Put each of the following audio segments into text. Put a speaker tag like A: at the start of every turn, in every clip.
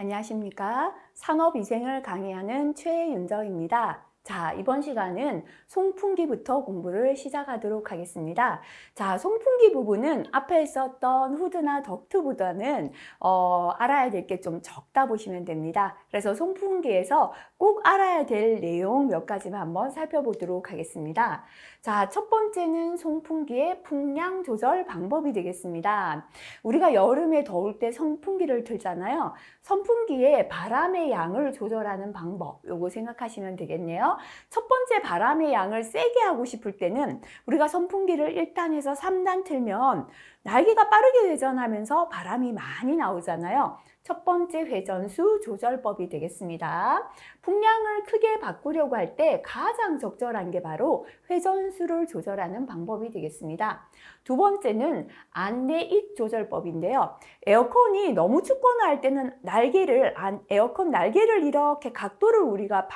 A: 안녕하십니까. 산업위생을 강의하는 최윤정입니다. 자, 이번 시간은 송풍기부터 공부를 시작하도록 하겠습니다. 자, 송풍기 부분은 앞에 있었던 후드나 덕트보다는 알아야 될 게 좀 적다 보시면 됩니다. 그래서 송풍기에서 꼭 알아야 될 내용 몇 가지만 한번 살펴보도록 하겠습니다. 자, 첫 번째는 송풍기의 풍량 조절 방법이 되겠습니다. 우리가 여름에 더울 때 선풍기를 틀잖아요. 선풍기에 바람의 양을 조절하는 방법, 요거 생각하시면 되겠네요. 첫 번째, 바람의 양을 세게 하고 싶을 때는 우리가 선풍기를 1단에서 3단 틀면 날개가 빠르게 회전하면서 바람이 많이 나오잖아요. 첫 번째 회전수 조절법이 되겠습니다. 풍량을 크게 바꾸려고 할 때 가장 적절한 게 바로 회전수를 조절하는 방법이 되겠습니다. 두 번째는 안내익 조절법인데요. 에어컨이 너무 춥거나 할 때는 에어컨 날개를 이렇게 각도를 우리가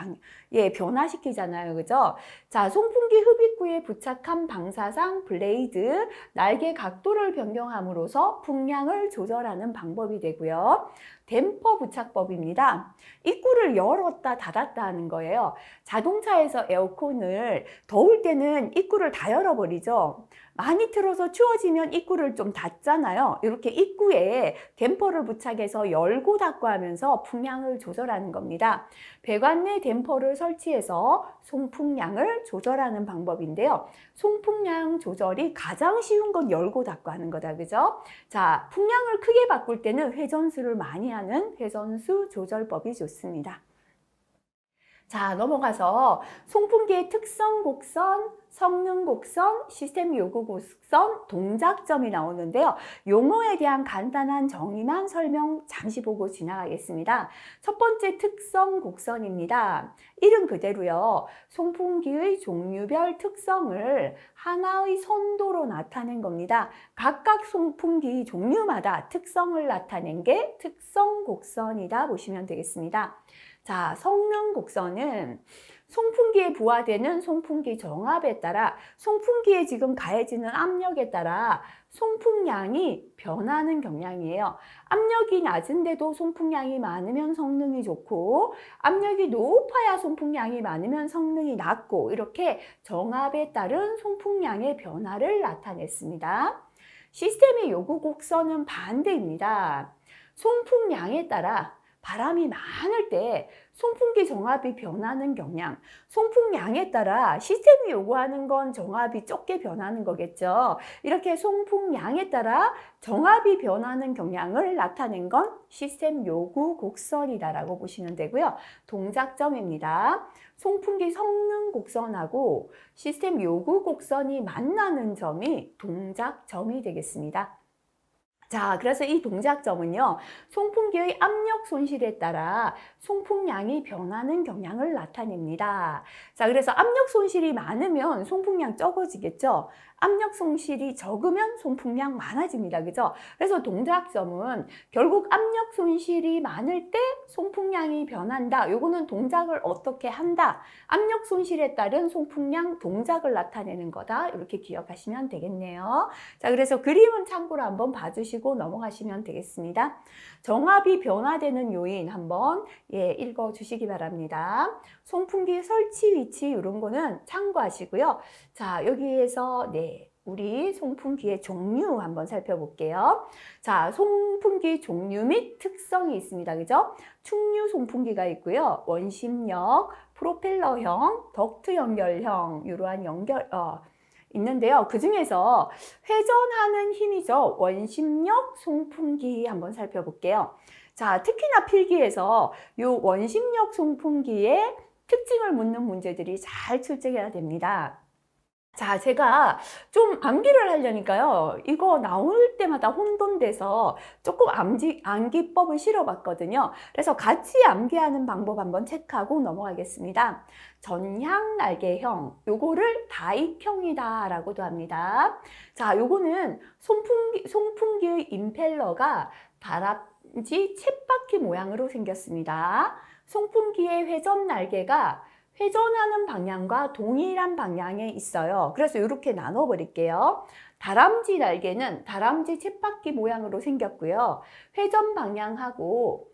A: 변화시키잖아요. 그죠? 자, 송풍기 흡입구에 부착한 방사상 블레이드, 날개 각도를 변경함으로써 풍량을 조절하는 방법이 되고요. 댐퍼 부착법입니다. 입구를 열었다 닫았다 하는 거예요. 자동차에서 에어컨을 더울 때는 입구를 다 열어버리죠. 많이 틀어서 추워지면 입구를 좀 닫잖아요. 이렇게 입구에 댐퍼를 부착해서 열고 닫고 하면서 풍량을 조절하는 겁니다. 배관 내 댐퍼를 설치해서 송풍량을 조절하는 방법인데요. 송풍량 조절이 가장 쉬운 건 열고 닫고 하는 거다. 그죠? 자, 풍량을 크게 바꿀 때는 회전수를 많이 하는 회전수 조절법이 좋습니다. 자, 넘어가서 송풍기의 특성 곡선, 성능 곡선, 시스템 요구 곡선, 동작점이 나오는데요. 용어에 대한 간단한 정의만 설명 잠시 보고 지나가겠습니다. 첫 번째, 특성 곡선입니다. 이름 그대로요. 송풍기의 종류별 특성을 하나의 선도로 나타낸 겁니다. 각각 송풍기 종류마다 특성을 나타낸 게 특성 곡선이다 보시면 되겠습니다. 자, 성능 곡선은 송풍기에 부하되는 송풍기 정압에 따라 송풍기에 지금 가해지는 압력에 따라 송풍량이 변하는 경향이에요. 압력이 낮은데도 송풍량이 많으면 성능이 좋고, 압력이 높아야 송풍량이 많으면 성능이 낮고, 이렇게 정압에 따른 송풍량의 변화를 나타냈습니다. 시스템의 요구 곡선은 반대입니다. 송풍량에 따라 바람이 많을 때 송풍기 정압이 변하는 경향, 송풍량에 따라 시스템이 요구하는 건 정압이 적게 변하는 거겠죠. 이렇게 송풍량에 따라 정압이 변하는 경향을 나타낸 건 시스템 요구 곡선이다라고 보시면 되고요. 동작점입니다. 송풍기 성능 곡선하고 시스템 요구 곡선이 만나는 점이 동작점이 되겠습니다. 자, 그래서 이 동작점은요, 송풍기의 압력 손실에 따라 송풍량이 변하는 경향을 나타냅니다. 자, 그래서 압력 손실이 많으면 송풍량 적어지겠죠? 압력 손실이 적으면 송풍량 많아집니다. 그죠? 그래서 동작점은 결국 압력 손실이 많을 때 송풍량이 변한다. 요거는 동작을 어떻게 한다. 압력 손실에 따른 송풍량 동작을 나타내는 거다. 이렇게 기억하시면 되겠네요. 자, 그래서 그림은 참고로 한번 봐주시고 넘어가시면 되겠습니다. 정압이 변화되는 요인 한번 읽어주시기 바랍니다. 송풍기 설치 위치 이런 거는 참고하시고요. 자, 여기에서 우리 송풍기의 종류 한번 살펴볼게요. 자, 송풍기 종류 및 특성이 있습니다. 그죠? 충류 송풍기가 있고요. 원심력, 프로펠러형, 덕트 연결형 이러한 있는데요. 그 중에서 회전하는 힘이죠. 원심력 송풍기 한번 살펴볼게요. 자, 특히나 필기에서 이 원심력 송풍기의 특징을 묻는 문제들이 잘 출제해야 됩니다. 자, 제가 좀 암기를 하려니까요. 이거 나올 때마다 혼돈돼서 조금 암기법을 실어봤거든요. 그래서 같이 암기하는 방법 한번 체크하고 넘어가겠습니다. 전향 날개형, 요거를 다익형이다 라고도 합니다. 자, 요거는 송풍기의 임펠러가 다람쥐 쳇바퀴 모양으로 생겼습니다. 송풍기의 회전 날개가 회전하는 방향과 동일한 방향에 있어요. 그래서 이렇게 나눠버릴게요. 다람쥐 날개는 다람쥐 쳇바퀴 모양으로 생겼고요. 회전 방향하고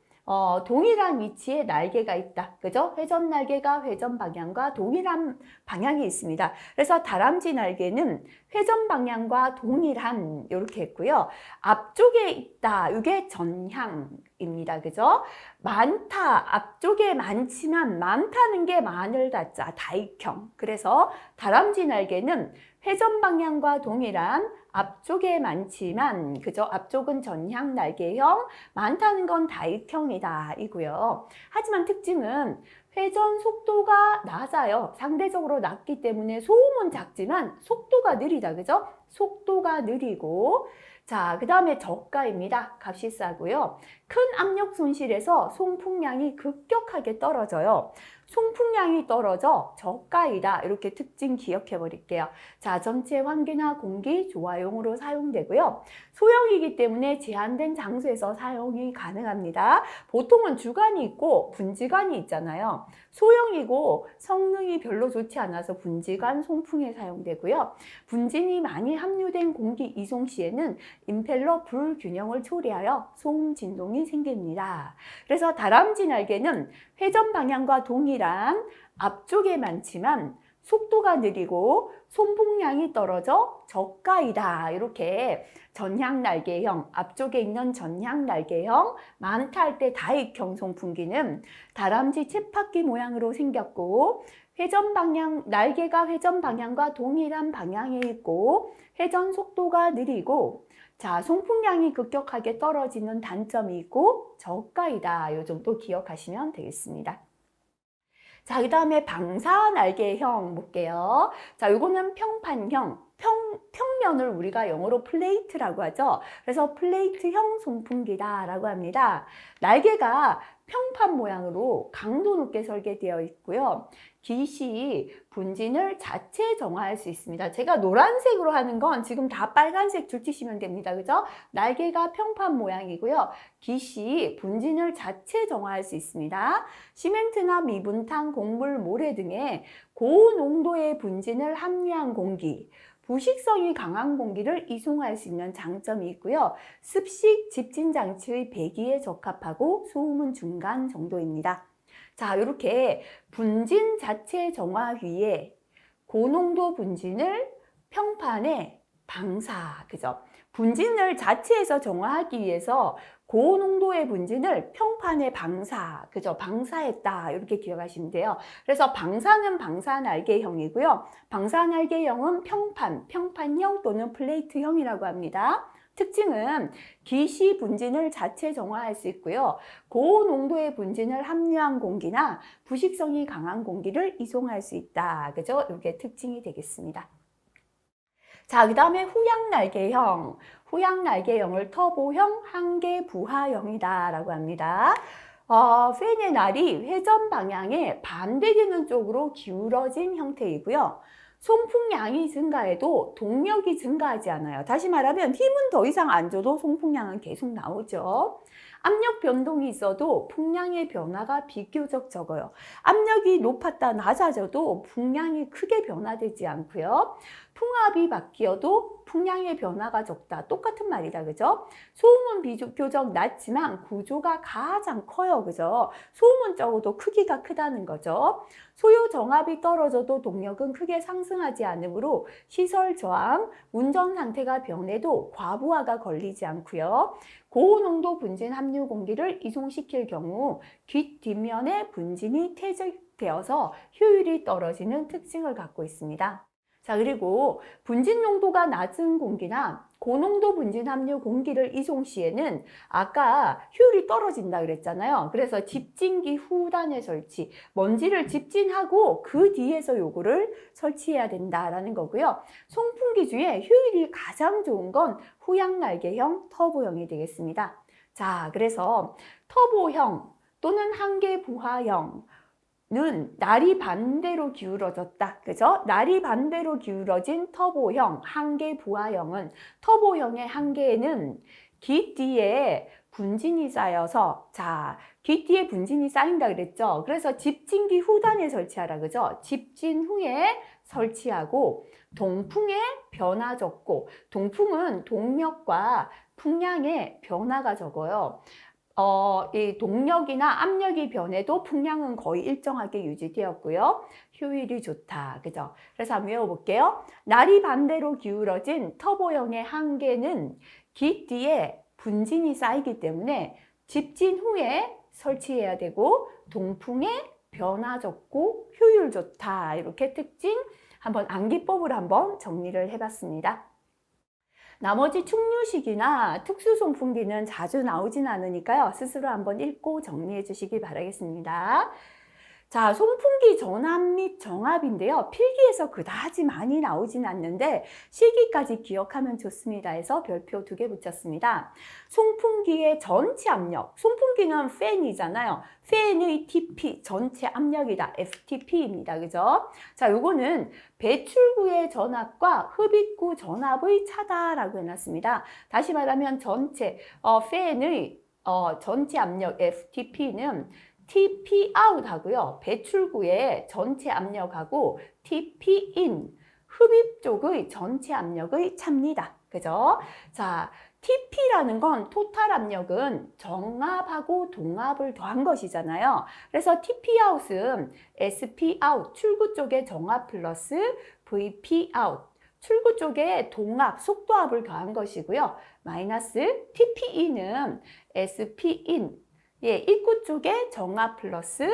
A: 동일한 위치에 날개가 있다. 그죠? 회전 날개가 회전 방향과 동일한 방향이 있습니다. 그래서 다람쥐 날개는 회전 방향과 동일한 이렇게 했고요. 앞쪽에 있다. 이게 전향입니다. 그죠? 많다. 앞쪽에 많지만 많다는 게 많을 다자 다익형. 그래서 다람쥐 날개는 회전 방향과 동일한 앞쪽에 많지만 그죠? 앞쪽은 전향 날개형, 많다는 건 다익형이다 이고요. 하지만 특징은 회전 속도가 낮아요. 상대적으로 낮기 때문에 소음은 작지만 속도가 느리다. 그죠? 속도가 느리고 자, 그 다음에 저가입니다. 값이 싸고요. 큰 압력 손실에서 송풍량이 급격하게 떨어져요. 송풍량이 떨어져 저가이다. 이렇게 특징 기억해 버릴게요. 자, 전체 환기나 공기 조화용으로 사용되고요. 소형이기 때문에 제한된 장소에서 사용이 가능합니다. 보통은 주관이 있고 분지관이 있잖아요. 소형이고 성능이 별로 좋지 않아서 분지관 송풍에 사용되고요. 분진이 많이 함유된 공기 이송 시에는 임펠러 불균형을 초래하여 소음 진동이 생깁니다. 그래서 다람쥐 날개는 회전 방향과 동일한 앞쪽에 많지만 속도가 느리고 송풍량이 떨어져 저가이다. 이렇게 전향 날개형, 앞쪽에 있는 전향 날개형, 많다 할 때 다익형 송풍기는 다람쥐 쳇바퀴 모양으로 생겼고 회전 방향, 날개가 회전 방향과 동일한 방향에 있고 회전 속도가 느리고 자, 송풍량이 급격하게 떨어지는 단점이 있고 저가이다. 이 정도 기억하시면 되겠습니다. 자, 그 다음에 방사 날개형 볼게요. 자, 요거는 평판형, 평면을 우리가 영어로 플레이트라고 하죠. 그래서 플레이트형 송풍기다라고 합니다. 날개가 평판 모양으로 강도 높게 설계되어 있고요. 깃이 분진을 자체 정화할 수 있습니다. 제가 노란색으로 하는 건 지금 다 빨간색 줄 치시면 됩니다. 그죠? 날개가 평판 모양이고요. 깃이 분진을 자체 정화할 수 있습니다. 시멘트나 미분탕, 곡물, 모래 등의 고농도의 분진을 함유한 공기, 부식성이 강한 공기를 이송할 수 있는 장점이 있고요. 습식 집진 장치의 배기에 적합하고 소음은 중간 정도입니다. 자, 이렇게 분진 자체 정화 위에 고농도 분진을 평판에 방사, 그죠? 분진을 자체에서 정화하기 위해서 고농도의 분진을 평판에 방사, 그죠? 방사했다. 이렇게 기억하시면 돼요. 그래서 방사는 방사날개형이고요. 방사날개형은 평판형 또는 플레이트형이라고 합니다. 특징은 깃이 분진을 자체 정화할 수 있고요. 고농도의 분진을 함유한 공기나 부식성이 강한 공기를 이송할 수 있다. 그죠? 이게 특징이 되겠습니다. 자, 그 다음에 후양날개형. 후양날개형을 터보형, 한계 부하형이다 라고 합니다. 팬의 날이 회전 방향에 반대되는 쪽으로 기울어진 형태이고요. 송풍량이 증가해도 동력이 증가하지 않아요. 다시 말하면 힘은 더 이상 안 줘도 송풍량은 계속 나오죠. 압력 변동이 있어도 풍량의 변화가 비교적 적어요. 압력이 높았다 낮아져도 풍량이 크게 변화되지 않고요. 풍압이 바뀌어도 풍량의 변화가 적다. 똑같은 말이다. 그죠? 소음은 비교적 낮지만 구조가 가장 커요. 그죠? 소음은 적어도 크기가 크다는 거죠. 소요 정압이 떨어져도 동력은 크게 상승하지 않으므로 시설 저항, 운전 상태가 변해도 과부하가 걸리지 않고요. 고농도 분진 함유 공기를 이송시킬 경우 깃 뒷면에 분진이 퇴적되어서 효율이 떨어지는 특징을 갖고 있습니다. 자, 그리고 분진 농도가 낮은 공기나 고농도 분진 함유 공기를 이송 시에는 아까 효율이 떨어진다 그랬잖아요. 그래서 집진기 후단의 설치, 먼지를 집진하고 그 뒤에서 요거를 설치해야 된다라는 거고요. 송풍기 중에 효율이 가장 좋은 건 후양날개형 터보형이 되겠습니다. 자, 그래서 터보형 또는 한계 부하형 는 날이 반대로 기울어졌다. 그죠? 날이 반대로 기울어진 터보형, 한계 부하형은 터보형의 한계에는 깃 뒤에 분진이 쌓여서 자, 깃 뒤에 분진이 쌓인다 그랬죠? 그래서 집진기 후단에 설치하라. 그죠? 집진 후에 설치하고 동풍의 변화 적고 동풍은 동력과 풍량의 변화가 적어요. 이 동력이나 압력이 변해도 풍량은 거의 일정하게 유지되었고요. 효율이 좋다. 그죠? 그래서 한번 외워볼게요. 날이 반대로 기울어진 터보형의 한계는 기 뒤에 분진이 쌓이기 때문에 집진 후에 설치해야 되고 동풍의 변화 적고 효율 좋다. 이렇게 특징 한번 암기법을 한번 정리를 해봤습니다. 나머지 충류식이나 특수송풍기는 자주 나오진 않으니까요. 스스로 한번 읽고 정리해 주시기 바라겠습니다. 자, 송풍기 전압 및 정압인데요. 필기에서 그다지 많이 나오진 않는데 실기까지 기억하면 좋습니다 해서 별표 2개 붙였습니다. 송풍기의 전체 압력, 송풍기는 팬이잖아요. 팬의 TP, 전체 압력이다. FTP입니다. 그죠? 자, 요거는 배출구의 전압과 흡입구 전압의 차다라고 해놨습니다. 다시 말하면 전체 팬의 전체 압력 FTP는 TP out 하고요. 배출구의 전체 압력하고 TP in, 흡입 쪽의 전체 압력의 차입니다. 그죠? 자, TP라는 건 토탈 압력은 정압하고 동압을 더한 것이잖아요. 그래서 TP out은 SP out, 출구 쪽의 정압 플러스 VP out, 출구 쪽에 동압, 속도압을 더한 것이고요. 마이너스 TP in은 SP in, 입구 쪽에 정압 플러스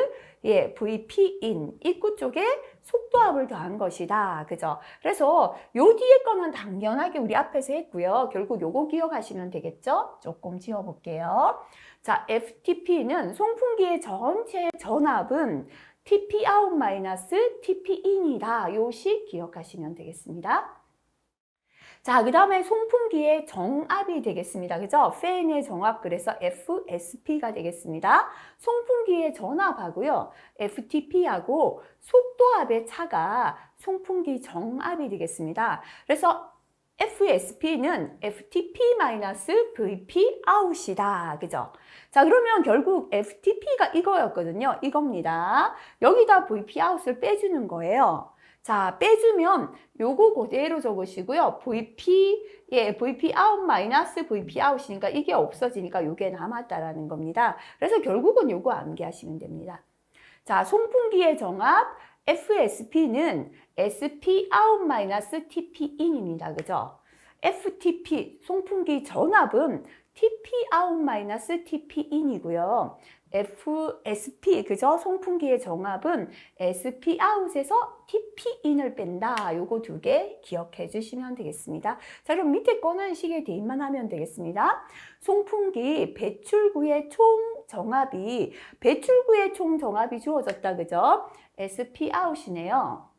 A: VP in, 입구 쪽에 속도압을 더한 것이다. 그죠? 그래서 요 뒤에 거는 당연하게 우리 앞에서 했고요. 결국 요거 기억하시면 되겠죠? 조금 지워볼게요. 자, FTP는 송풍기의 전체 전압은 TP out 마이너스 TP in이다. 요식 기억하시면 되겠습니다. 자, 그 다음에 송풍기의 정압이 되겠습니다. 그죠? 팬의 정압, 그래서 FSP가 되겠습니다. 송풍기의 전압하고요. FTP하고 속도압의 차가 송풍기 정압이 되겠습니다. 그래서 FSP는 FTP-VP out이다. 그죠? 자, 그러면 결국 FTP가 이거였거든요. 이겁니다. 여기다 VP out을 빼주는 거예요. 자, 빼주면 요거 그대로 적으시고요. VP out 마이너스 VP out이니까 이게 없어지니까 요게 남았다라는 겁니다. 그래서 결국은 요거 암기하시면 됩니다. 자, 송풍기의 정압 FSP는 SP out 마이너스 TP in입니다. 그죠? FTP, 송풍기 전압은 TP out 마이너스 TP in이고요. FSP, 그죠? 송풍기의 정압은 SP out에서 TP in을 뺀다. 요거 2개 기억해 주시면 되겠습니다. 자, 그럼 밑에 거는 시계 대입만 하면 되겠습니다. 송풍기 배출구의 총 정압이, 배출구의 총 정압이 주어졌다. 그죠? SP out이네요.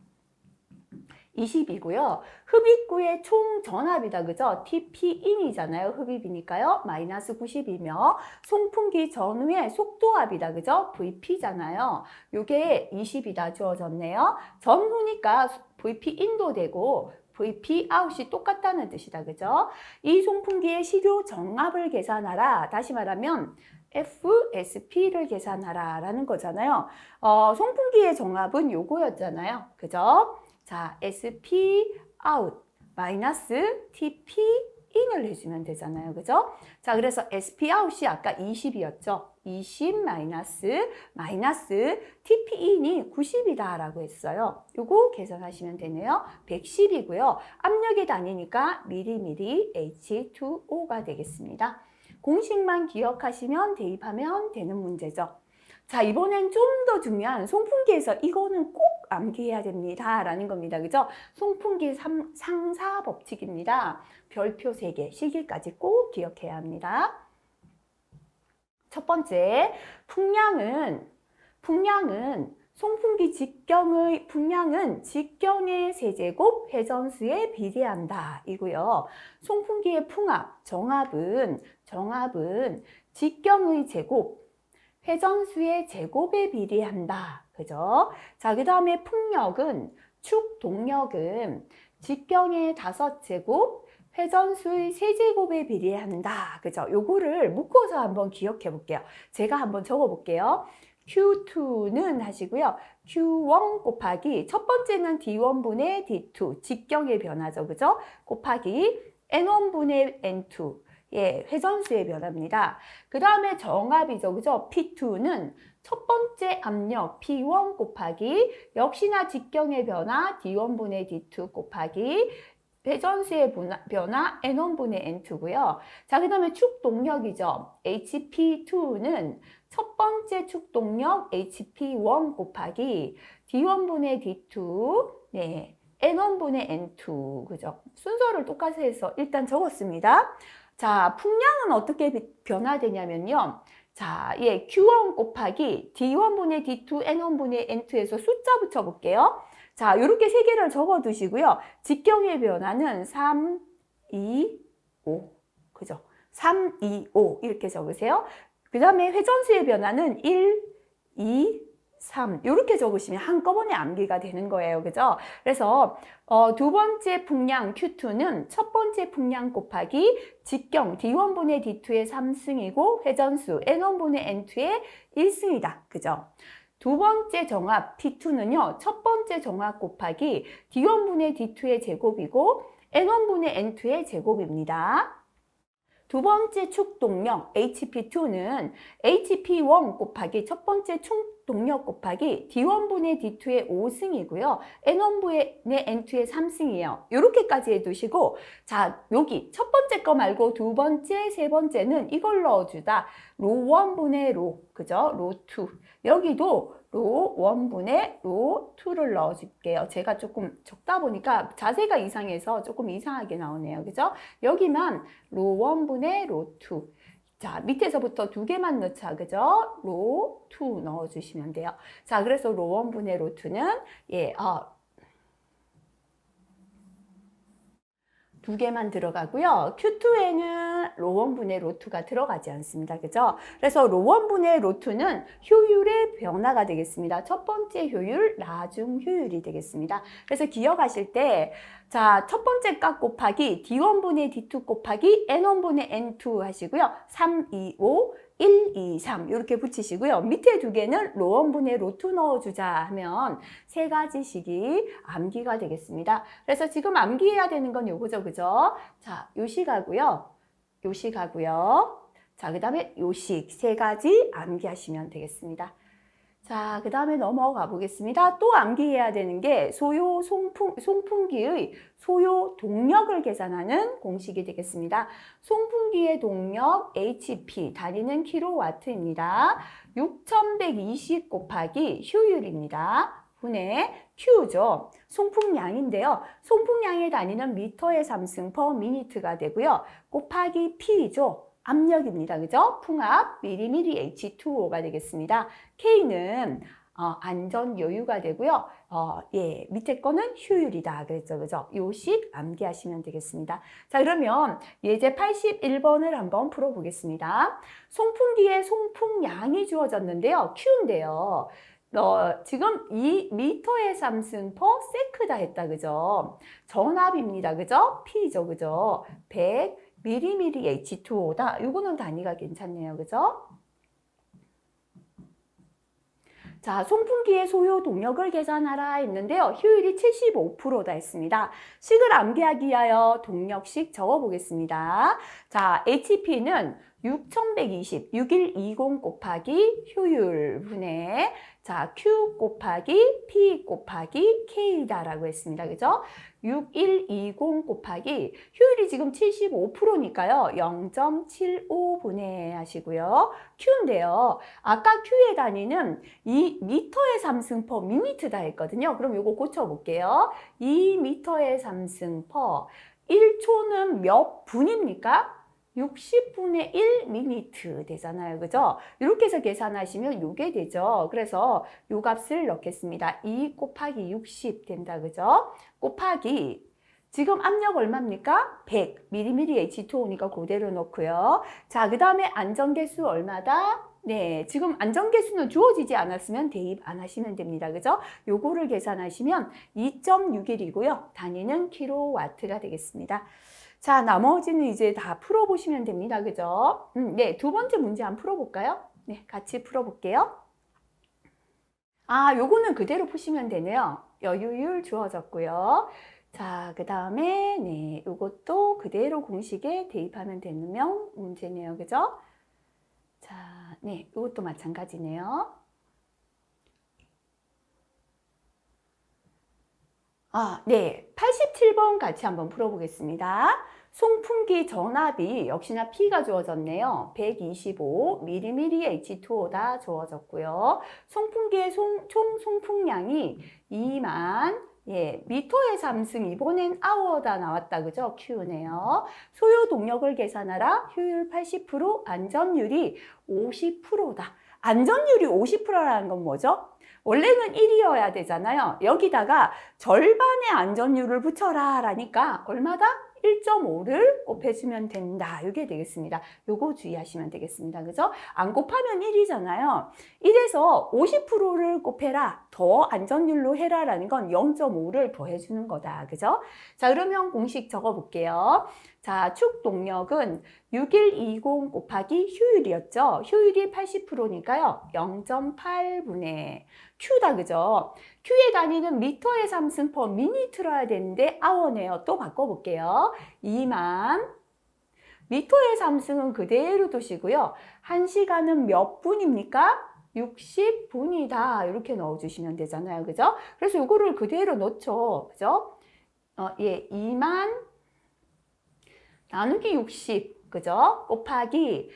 A: 20이고요. 흡입구의 총 전압이다. 그죠? TP in이잖아요. 흡입이니까요. 마이너스 90이며 송풍기 전후의 속도압이다. 그죠? VP잖아요. 요게 20이다 주어졌네요. 전후니까 VP in도 되고 VP out이 똑같다는 뜻이다. 그죠? 이 송풍기의 실효 정압을 계산하라. 다시 말하면 FSP를 계산하라 라는 거잖아요. 송풍기의 정압은 요거였잖아요. 그죠? 자, SP out 마이너스 TP in을 해주면 되잖아요. 그죠? 자, 그래서 SP out이 아까 20이었죠. 20 마이너스 TP in이 90이다 라고 했어요. 요거 계산하시면 되네요. 110이고요. 압력의 단위니까 미리미리 H2O가 되겠습니다. 공식만 기억하시면 대입하면 되는 문제죠. 자, 이번엔 좀 더 중요한 송풍기에서 이거는 꼭 암기해야 됩니다. 라는 겁니다. 그죠? 송풍기 상사 법칙입니다. 별표 3개, 시기까지 꼭 기억해야 합니다. 첫 번째, 풍량은 송풍기 직경의 풍량은 직경의 세제곱 회전수에 비례한다. 이고요. 송풍기의 풍압, 정압은 직경의 제곱, 회전수의 제곱에 비례한다. 그죠? 자, 그 다음에 풍력은, 축 동력은 직경의 5제곱, 회전수의 3제곱에 비례한다. 그죠? 요거를 묶어서 한번 기억해 볼게요. 제가 한번 적어 볼게요. Q2는 하시고요. Q1 곱하기, 첫 번째는 D1분의 D2, 직경의 변화죠. 그죠? 곱하기 N1분의 N2, 예, 회전수의 변화입니다. 그 다음에 정압이죠. 그죠? P2는 첫 번째 압력 P1 곱하기 역시나 직경의 변화 D1분의 D2 곱하기 회전수의 변화 N1분의 N2고요. 자, 그 다음에 축동력이죠. HP2는 첫 번째 축동력 HP1 곱하기 D1분의 D2, 네, N1분의 N2, 그죠? 순서를 똑같이 해서 일단 적었습니다. 자, 풍량은 어떻게 변화되냐면요. 자, 예, Q1 곱하기 D1분의 D2, N1분의 N2에서 숫자 붙여볼게요. 자, 이렇게 세 개를 적어 두시고요. 직경의 변화는 3, 2, 5. 그죠? 3, 2, 5. 이렇게 적으세요. 그 다음에 회전수의 변화는 1, 2, 3. 이렇게 적으시면 한꺼번에 암기가 되는 거예요. 그죠? 그래서 두 번째 풍량 Q2는 첫 번째 풍량 곱하기 직경 D1분의 D2의 3승이고 회전수 N1분의 N2의 1승이다. 그죠? 두 번째 정압 P2는요. 첫 번째 정압 곱하기 D1분의 D2의 제곱이고 N1분의 N2의 제곱입니다. 두 번째 축동력 HP2는 HP1 곱하기 첫 번째 축동력 곱하기 D1분의 D2의 5승이고요. N1분의 N2의 3승이에요. 이렇게까지 해두시고 자, 여기 첫 번째 거 말고 두 번째, 세 번째는 이걸 넣어주다. 로1분의 로, 그죠? 로2. 여기도 로1분의 로2를 넣어줄게요. 제가 조금 적다 보니까 자세가 이상해서 조금 이상하게 나오네요. 그죠? 여기만 로1분의 로2. 자, 밑에서부터 두 개만 넣자. 그죠? 로2 넣어주시면 돼요. 자, 그래서 로1분의 로2는, 예, 두 개만 들어가고요. Q2에는 로1분의 로2가 들어가지 않습니다. 그죠? 그래서 로1분의 로2는 효율의 변화가 되겠습니다. 첫 번째 효율, 나중 효율이 되겠습니다. 그래서 기억하실 때, 자, 첫 번째 값 곱하기 D1분의 D2 곱하기 N1분의 N2 하시고요. 3, 2, 5, 1, 2, 3 이렇게 붙이시고요. 밑에 두 개는 로1분의 로2 넣어주자 하면 세 가지식이 암기가 되겠습니다. 그래서 지금 암기해야 되는 건 요거죠. 그죠? 자, 요식하고요. 요식하고요. 자, 그 다음에 요식 세 가지 암기하시면 되겠습니다. 자, 그 다음에 넘어가 보겠습니다. 또 암기해야 되는 게 소요 송풍기의 소요 동력을 계산하는 공식이 되겠습니다. 송풍기의 동력 HP, 단위는 킬로와트입니다. 6120 곱하기 효율입니다. 분의 Q죠. 송풍량인데요. 송풍량의 단위는 미터의 3승 per minute가 되고요. 곱하기 P죠. 압력입니다. 그죠? 풍압 미리미리 H2O가 되겠습니다. K는 안전 여유가 되고요. 예, 밑에 거는 효율이다. 그랬죠. 그죠? 요식 암기하시면 되겠습니다. 자, 그러면 예제 81번을 한번 풀어보겠습니다. 송풍기에 송풍량이 주어졌는데요. Q인데요. 지금 이 미터의 3승 per 세크다 했다. 그죠? 전압입니다. 그죠? P죠. 그죠? 100 미리미리 H2O다. 요거는 단위가 괜찮네요. 그죠? 자, 송풍기의 소요 동력을 계산하라 했는데요. 효율이 75%다 했습니다. 식을 암기하기 위하여 동력식 적어보겠습니다. 자, HP는 6120, 6120 곱하기 효율 분의 자, Q 곱하기 P 곱하기 K다라고 했습니다. 그죠? 6120 곱하기 효율이 지금 75%니까요. 0.75분의 하시고요. Q인데요. 아까 Q의 단위는 이 미터의 3승 per 미니트다 했거든요. 그럼 요거 고쳐볼게요. 2미터의 3승 per 1초는 몇 분입니까? 60분의 1 미니트 되잖아요. 그죠? 이렇게 해서 계산하시면 요게 되죠. 그래서 요 값을 넣겠습니다. 2 곱하기 60 된다. 그죠? 곱하기 지금 압력 얼마입니까? 100 mmHg H2O니까 그대로 넣고요. 자, 그 다음에 안전계수 얼마다? 네, 지금 안전계수는 주어지지 않았으면 대입 안 하시면 됩니다. 그죠? 요거를 계산하시면 2.61이고요. 단위는 킬로와트가 되겠습니다. 자, 나머지는 이제 다 풀어보시면 됩니다. 그죠? 네, 두 번째 문제 한번 풀어볼까요? 네, 같이 풀어볼게요. 요거는 그대로 푸시면 되네요. 여유율 주어졌고요. 자, 그 다음에 네, 이것도 그대로 공식에 대입하면 되는 문제네요. 그죠? 자, 네, 이것도 마찬가지네요. 네, 87번 같이 한번 풀어보겠습니다. 송풍기 전압이 역시나 P가 주어졌네요. 125 mmH2O다 주어졌고요. 송풍기의 총 송풍량이 2만 미터의 삼승, 이번엔 아워다 나왔다. 그죠? Q네요. 소요 동력을 계산하라. 효율 80%, 안전율이 50%다. 안전율이 50%라는 건 뭐죠? 원래는 1이어야 되잖아요. 여기다가 절반의 안전율을 붙여라 라니까 얼마다? 1.5를 곱해주면 된다. 이게 되겠습니다. 요거 주의하시면 되겠습니다. 그죠? 안 곱하면 1이잖아요. 1에서 50%를 곱해라. 더 안전율로 해라 라는 건 0.5를 더해주는 거다. 그죠? 자, 그러면 공식 적어볼게요. 자, 축 동력은 6120 곱하기 효율이었죠. 효율이 80%니까요. 0.8분의 Q다. 그죠? Q의 단위는 미터의 삼승 퍼 미니트로야 되는데 아워네요. 또 바꿔볼게요. 2만 미터의 삼승은 그대로 두시고요. 1시간은 몇 분입니까? 60분이다. 이렇게 넣어주시면 되잖아요. 그죠? 그래서 이거를 그대로 넣죠. 그죠? 2만 나누기 60, 그죠? 곱하기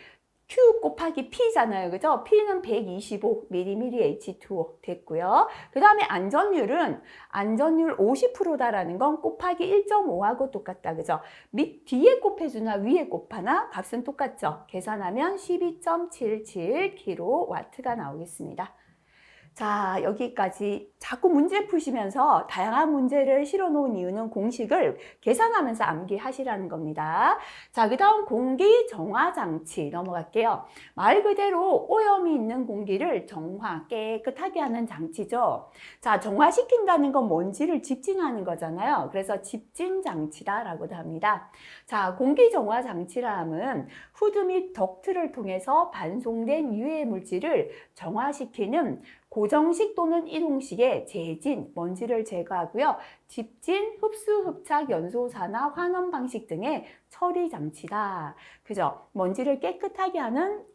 A: Q 곱하기 P잖아요. 그죠? P는 125 mmH2O 됐고요. 그 다음에 안전율은 안전율 50%다라는 건 곱하기 1.5하고 똑같다. 그죠? 뒤에 곱해주나 위에 곱하나 값은 똑같죠? 계산하면 12.77kW가 나오겠습니다. 자, 여기까지 자꾸 문제 푸시면서 다양한 문제를 실어 놓은 이유는 공식을 계산하면서 암기하시라는 겁니다. 자, 그 다음 공기 정화 장치 넘어갈게요. 말 그대로 오염이 있는 공기를 정화, 깨끗하게 하는 장치죠. 자, 정화시킨다는 건 먼지를 집진하는 거잖아요. 그래서 집진 장치다라고도 합니다. 자, 공기 정화 장치라 함은 후드 및 덕트를 통해서 반송된 유해 물질을 정화시키는 고정식 또는 이동식의 재진, 먼지를 제거하고요. 집진, 흡수, 흡착, 연소산화, 환원 방식 등의 처리 장치다. 그죠? 먼지를 깨끗하게 하는,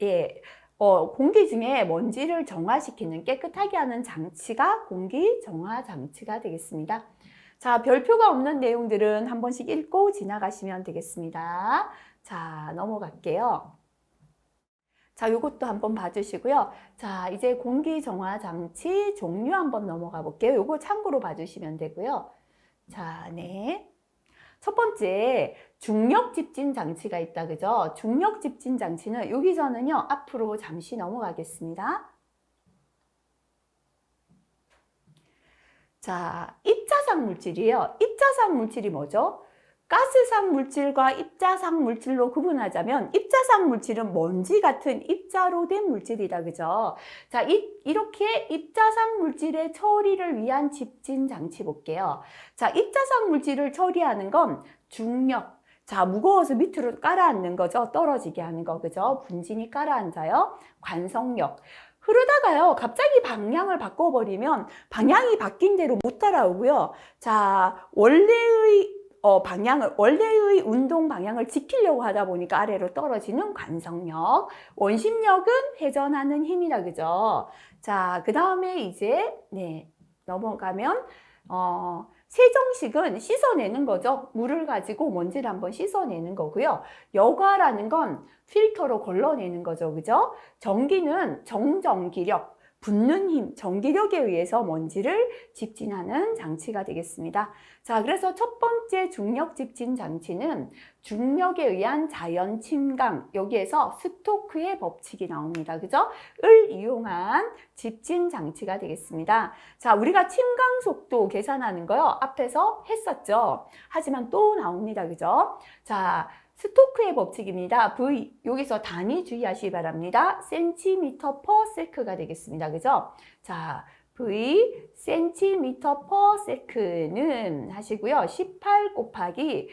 A: 공기 중에 먼지를 정화시키는, 깨끗하게 하는 장치가 공기 정화 장치가 되겠습니다. 자, 별표가 없는 내용들은 한 번씩 읽고 지나가시면 되겠습니다. 자, 넘어갈게요. 자, 요것도 한번 봐주시고요. 자, 이제 공기 정화 장치 종류 한번 넘어가 볼게요. 요거 참고로 봐주시면 되고요. 자, 네. 첫 번째, 중력 집진 장치가 있다. 그죠? 중력 집진 장치는 여기서는요, 앞으로 잠시 넘어가겠습니다. 자, 입자상 물질이에요. 입자상 물질이 뭐죠? 가스상 물질과 입자상 물질로 구분하자면 입자상 물질은 먼지 같은 입자로 된 물질이다. 그죠? 자, 이렇게 입자상 물질의 처리를 위한 집진 장치 볼게요. 자, 입자상 물질을 처리하는 건 중력. 자, 무거워서 밑으로 깔아앉는 거죠. 떨어지게 하는 거. 그죠? 분진이 깔아앉아요. 관성력. 흐르다가요, 갑자기 방향을 바꿔버리면 방향이 바뀐 대로 못 따라오고요. 자, 원래의 운동 방향을 지키려고 하다 보니까 아래로 떨어지는 관성력. 원심력은 회전하는 힘이다. 그죠? 자, 그 다음에 이제, 넘어가면, 세정식은 씻어내는 거죠. 물을 가지고 먼지를 한번 씻어내는 거고요. 여과라는 건 필터로 걸러내는 거죠. 그죠? 전기는 정전기력. 붙는 힘, 전기력에 의해서 먼지를 집진하는 장치가 되겠습니다. 자, 그래서 첫 번째 중력 집진 장치는 중력에 의한 자연 침강, 여기에서 스토크의 법칙이 나옵니다. 그죠? 을 이용한 집진 장치가 되겠습니다. 자, 우리가 침강 속도 계산하는 거요. 앞에서 했었죠. 하지만 또 나옵니다. 그죠? 자, 스토크의 법칙입니다. V, 여기서 단위 주의하시기 바랍니다. 센티미터 퍼 세크가 되겠습니다. 그죠? 자, V, 센티미터 퍼 세크는 하시고요. 18 곱하기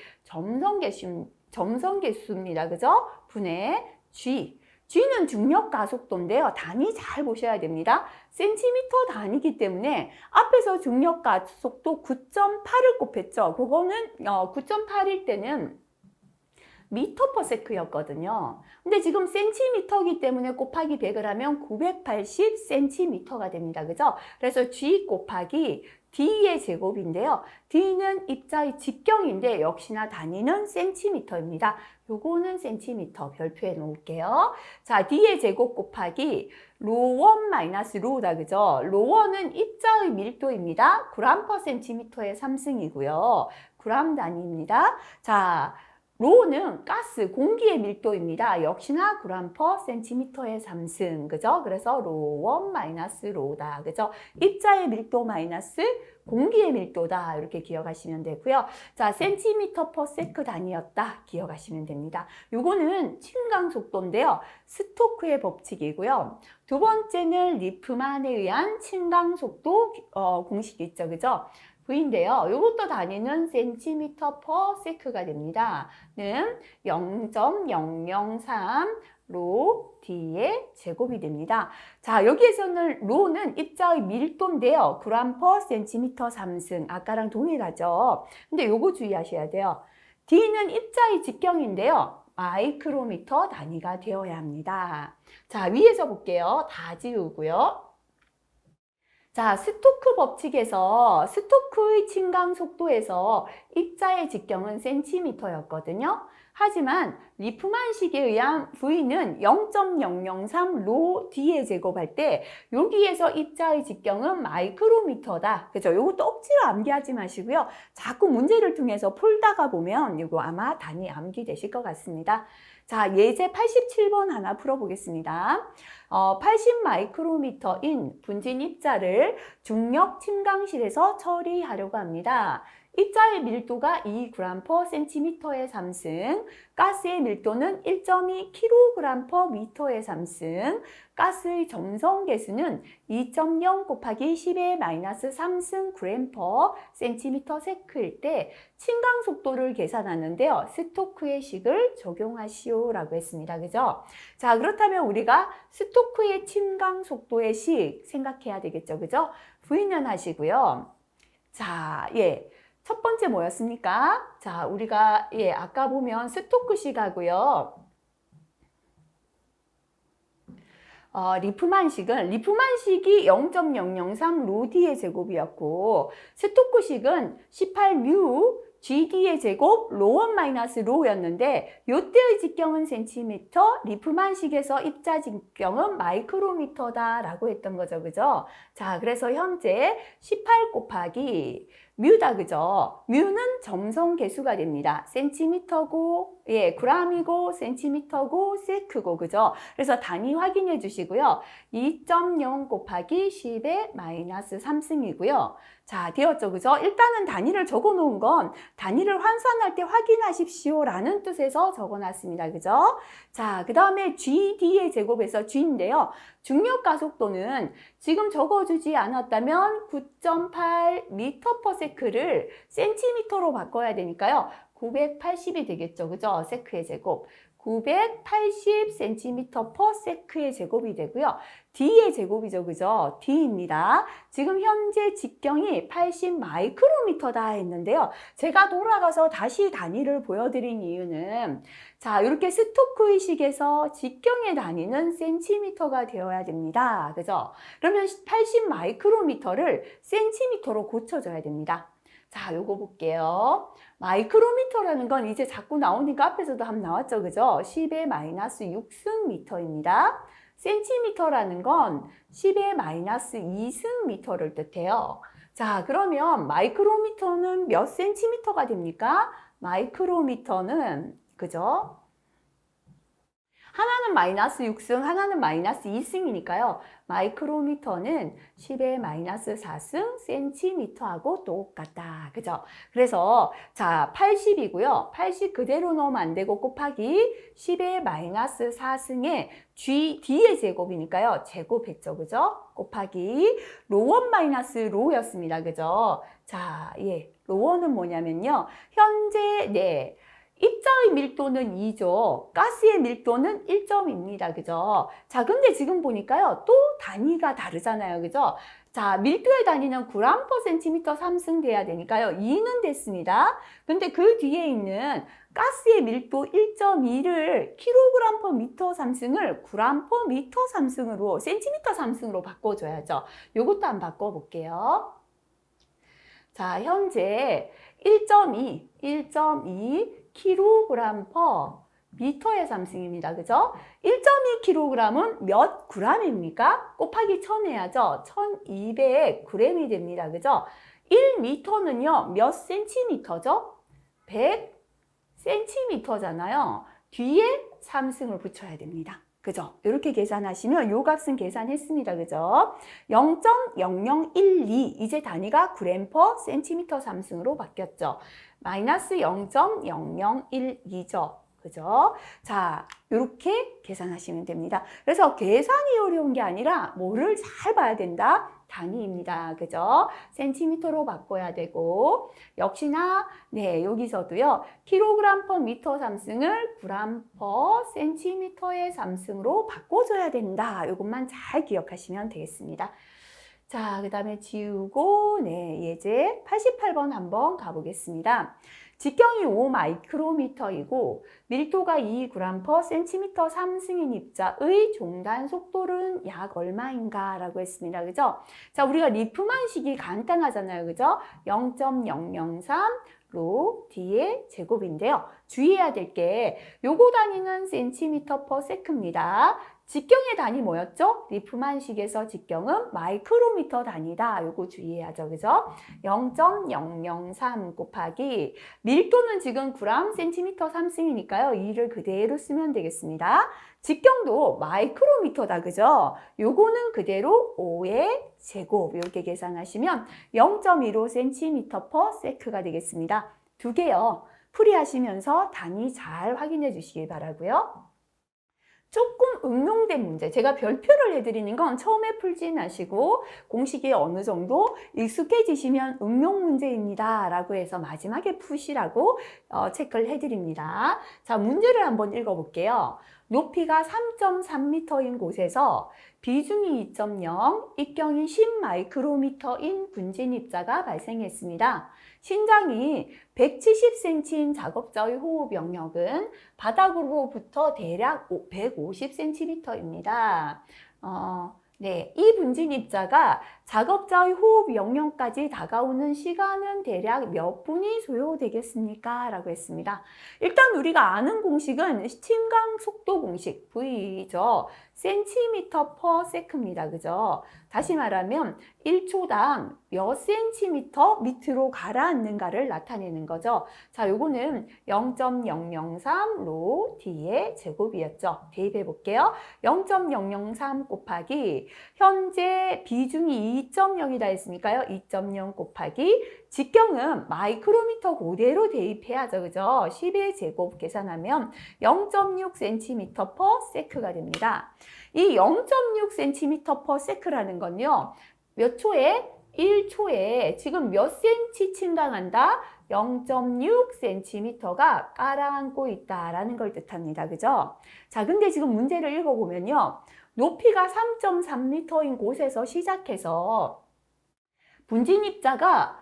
A: 점성계수입니다. 그죠? 분의 G. G는 중력 가속도인데요. 단위 잘 보셔야 됩니다. 센티미터 단위이기 때문에 앞에서 중력 가속도 9.8을 곱했죠. 그거는 9.8일 때는 미터 퍼 세크였거든요. 근데 지금 센티미터이기 때문에 곱하기 100을 하면 980 센티미터가 됩니다. 그죠? 그래서 G 곱하기 D의 제곱인데요. D는 입자의 직경인데 역시나 단위는 센티미터입니다. 요거는 센티미터 별표해 놓을게요. 자, D의 제곱 곱하기 로1 마이너스 로다. 그죠? 로1은 입자의 밀도입니다. 그램 퍼 센티미터의 3승이고요. 그램 단위입니다. 자, 로는 가스, 공기의 밀도입니다. 역시나 그램 퍼 센티미터의 3승. 그죠? 그래서 로1 마이너스 로다. 그죠? 입자의 밀도 마이너스 공기의 밀도다. 이렇게 기억하시면 되고요. 자, 센티미터 퍼 세크 단위였다. 기억하시면 됩니다. 요거는 침강 속도인데요. 스토크의 법칙이고요. 두 번째는 리프만에 의한 침강 속도 공식이 있죠. 그죠? V인데요. 이것도 단위는 센티미터 퍼 세크가 됩니다. 는 0.003 로 D의 제곱이 됩니다. 자, 여기에서는 로는 입자의 밀도인데요. 그램 퍼 센티미터 3승. 아까랑 동일하죠. 근데 요거 주의하셔야 돼요. D는 입자의 직경인데요. 마이크로미터 단위가 되어야 합니다. 자, 위에서 볼게요. 다 지우고요. 자, 스토크 법칙에서 스토크의 침강 속도에서 입자의 직경은 센티미터였거든요. 하지만 리프만식에 의한 V는 0.003 로 D의 제곱할 때 여기에서 입자의 직경은 마이크로미터다. 그죠? 이것도 억지로 암기하지 마시고요. 자꾸 문제를 통해서 풀다가 보면 이거 아마 단위 암기되실 것 같습니다. 자, 예제 87번 하나 풀어보겠습니다. 80 마이크로미터인 분진 입자를 중력 침강실에서 처리하려고 합니다. 입자의 밀도가 2g per cm의 3승, 가스의 밀도는 1.2 kg per m의 3승, 가스의 점성 개수는 2.0 곱하기 10의 마이너스 3승 g per cm 세크일 때 침강 속도를 계산하는데요. 스토크의 식을 적용하시오 라고 했습니다. 그죠? 자, 그렇다면 우리가 스토크의 침강 속도의 식 생각해야 되겠죠. 그죠? V는 하시고요. 자, 첫 번째 뭐였습니까? 자, 우리가 아까 보면 스토크식하고요. 리프만식이 0.003 로디의 제곱이었고 스토크식은 18뮤 GD의 제곱 로1 마이너스 로였는데 요때의 직경은 센티미터, 리프만식에서 입자 직경은 마이크로미터다 라고 했던 거죠. 그죠? 자, 그래서 현재 18 곱하기 뮤다. 그죠? 뮤는 점성 개수가 됩니다. 센티미터고, 그램이고, 센티미터고, 세크고, 그죠? 그래서 단위 확인해 주시고요. 2.0 곱하기 10의 마이너스 3승이고요. 자, 되었죠? 그죠? 일단은 단위를 적어 놓은 건 단위를 환산할 때 확인하십시오 라는 뜻에서 적어 놨습니다. 그죠? 자, 그 다음에 GD의 제곱에서 G인데요. 중력 가속도는 지금 적어주지 않았다면 9.8 미터 퍼 세크를 센티미터로 바꿔야 되니까요. 980이 되겠죠. 그죠? 세크의 제곱. 980 센티미터 퍼 세크의 제곱이 되고요. D의 제곱이죠. 그죠? D입니다. 지금 현재 직경이 80 마이크로미터다 했는데요. 제가 돌아가서 다시 단위를 보여드린 이유는 자, 이렇게 스토크의 식에서 직경의 단위는 센티미터가 되어야 됩니다. 그죠? 그러면 80 마이크로미터를 센티미터로 고쳐줘야 됩니다. 자, 요거 볼게요. 마이크로미터라는 건 이제 자꾸 나오니까 앞에서도 한번 나왔죠. 그죠? 10의 마이너스 6승 미터입니다. 센티미터라는 건 10의 마이너스 2승 미터를 뜻해요. 자, 그러면 마이크로미터는 몇 센티미터가 됩니까? 마이크로미터는, 그죠? 하나는 마이너스 6승, 하나는 마이너스 2승이니까요. 마이크로미터는 10의 마이너스 4승 센티미터하고 똑같다. 그죠? 그래서 자, 80이고요. 80 그대로 넣으면 안 되고 곱하기 10의 마이너스 4승에 D의 제곱이니까요. 제곱했죠. 그죠? 곱하기 로1 마이너스 로였습니다. 그죠? 자, 로원은 뭐냐면요. 현재 입자의 밀도는 2죠. 가스의 밀도는 1점입니다. 그죠? 자, 근데 지금 보니까요. 또 단위가 다르잖아요. 그죠? 자, 밀도의 단위는 g/cm 상승돼야 되니까요. 2는 됐습니다. 근데 그 뒤에 있는 가스의 밀도 1.2를 kg/m 상승을 g/m 상승으로, cm 상승으로 바꿔줘야죠. 요것도 한번 바꿔볼게요. 자, 현재 1.2 kg/m의 상승입니다. 그죠? 1.2kg은 몇 g입니까? 곱하기 1000 해야죠. 1200g이 됩니다. 그죠? 1m는요, 몇 cm죠? 100cm잖아요. 뒤에 상승을 붙여야 됩니다. 그죠? 이렇게 계산하시면 요 값은 계산했습니다. 그죠? 0.0012 이제 단위가 g/cm 상승으로 바뀌었죠. 마이너스 0.0012죠. 그죠? 자, 이렇게 계산하시면 됩니다. 그래서 계산이 어려운 게 아니라 뭐를 잘 봐야 된다? 단위입니다. 그죠? 센티미터로 바꿔야 되고, 역시나, 네, 여기서도요, kg/m 상승을 g/cm의 상승으로 바꿔줘야 된다. 이것만 잘 기억하시면 되겠습니다. 자, 그 다음에 지우고, 네, 예제 88번 한번 가보겠습니다. 직경이 5마이크로미터이고 밀도가 2g/cm 상승인 입자의 종단 속도는 약 얼마인가 라고 했습니다. 그죠? 자, 우리가 리프만식이 간단하잖아요. 그죠? 0.003 뒤에 제곱인데요. 주의해야 될 게 요거 단위는 cm/s입니다. 직경의 단위 뭐였죠? 리프만식에서 직경은 마이크로미터 단위다. 요거 주의해야죠. 그죠? 0.003 곱하기 밀도는 지금 g/cm 상승이니까요. 2를 그대로 쓰면 되겠습니다. 직경도 마이크로미터다. 그죠? 요거는 그대로 5의 제곱 이렇게 계산하시면 0.15cm/s가 되겠습니다. 두 개요. 풀이하시면서 단위 잘 확인해 주시기 바라고요. 조금 응용된 문제, 제가 별표를 해드리는 건 처음에 풀지 마시고 공식이 어느 정도 익숙해지시면 응용 문제입니다 라고 해서 마지막에 푸시라고 체크를 해드립니다. 자, 문제를 한번 읽어볼게요. 높이가 3.3m인 곳에서 비중이 2.0, 입경이 10마이크로미터인 분진 입자가 발생했습니다. 신장이 170cm인 작업자의 호흡 영역은 바닥으로부터 대략 150cm입니다. 네, 이 분진 입자가 작업자의 호흡 영역까지 다가오는 시간은 대략 몇 분이 소요되겠습니까? 라고 했습니다. 일단 우리가 아는 공식은 침강 속도 공식, V죠. cm/s입니다. 그죠? 다시 말하면 1초당 몇 cm 밑으로 가라앉는가를 나타내는 거죠. 자, 요거는 0.003 D의 제곱이었죠. 대입해 볼게요. 0.003 곱하기 현재 비중이 2.0이다 했으니까요. 2.0 곱하기 직경은 마이크로미터 그대로 대입해야죠. 그죠? 10의 제곱 계산하면 0.6cm/s가 됩니다. 이 0.6cm/s라는 건요. 몇 초에? 1초에 지금 몇 cm 침강한다? 0.6cm가 깔아앉고 있다라는 걸 뜻합니다. 그죠? 자, 근데 지금 문제를 읽어보면요. 높이가 3.3m인 곳에서 시작해서 분진 입자가